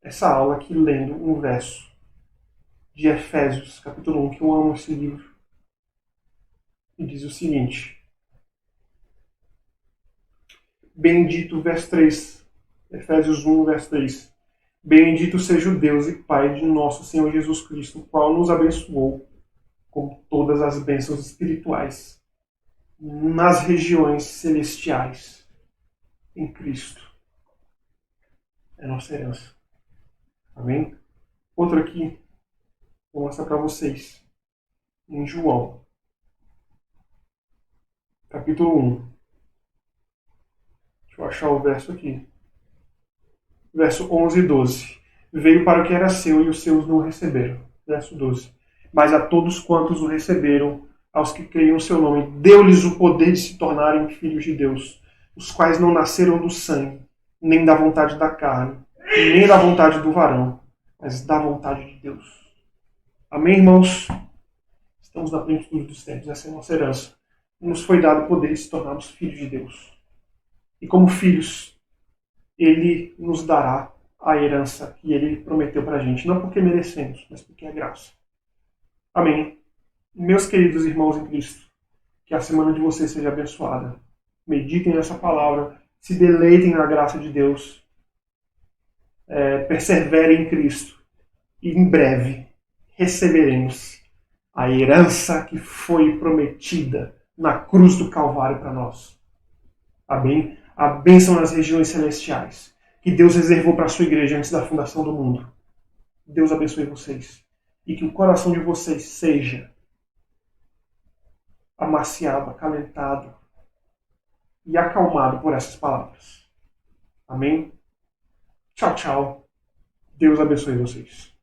essa aula aqui lendo um verso de Efésios, capítulo 1, que eu amo esse livro. E diz o seguinte: Bendito, verso 3, Efésios 1, verso 3. Bendito seja o Deus e Pai de nosso Senhor Jesus Cristo, o qual nos abençoou com todas as bênçãos espirituais nas regiões celestiais em Cristo. É nossa herança. Amém? Outro aqui, vou mostrar para vocês. Em João, capítulo 1. Deixa eu achar o verso aqui. Verso 11 e 12. Veio para o que era seu e os seus não o receberam. Verso 12. Mas a todos quantos o receberam, aos que creem no seu nome, deu-lhes o poder de se tornarem filhos de Deus, os quais não nasceram do sangue, nem da vontade da carne, nem da vontade do varão, mas da vontade de Deus. Amém, irmãos? Estamos na plenitude dos tempos, essa é a nossa herança. Nos foi dado o poder de se tornarmos filhos de Deus. E como filhos, Ele nos dará a herança que Ele prometeu para a gente. Não porque merecemos, mas porque é graça. Amém. Meus queridos irmãos em Cristo, que a semana de vocês seja abençoada. Meditem nessa palavra, se deleitem na graça de Deus, perseverem em Cristo e em breve receberemos a herança que foi prometida na cruz do Calvário para nós. Amém? A bênção nas regiões celestiais que Deus reservou para a sua igreja antes da fundação do mundo. Deus abençoe vocês e que o coração de vocês seja amaciado, acalentado e acalmado por essas palavras. Amém? Tchau, tchau. Deus abençoe vocês.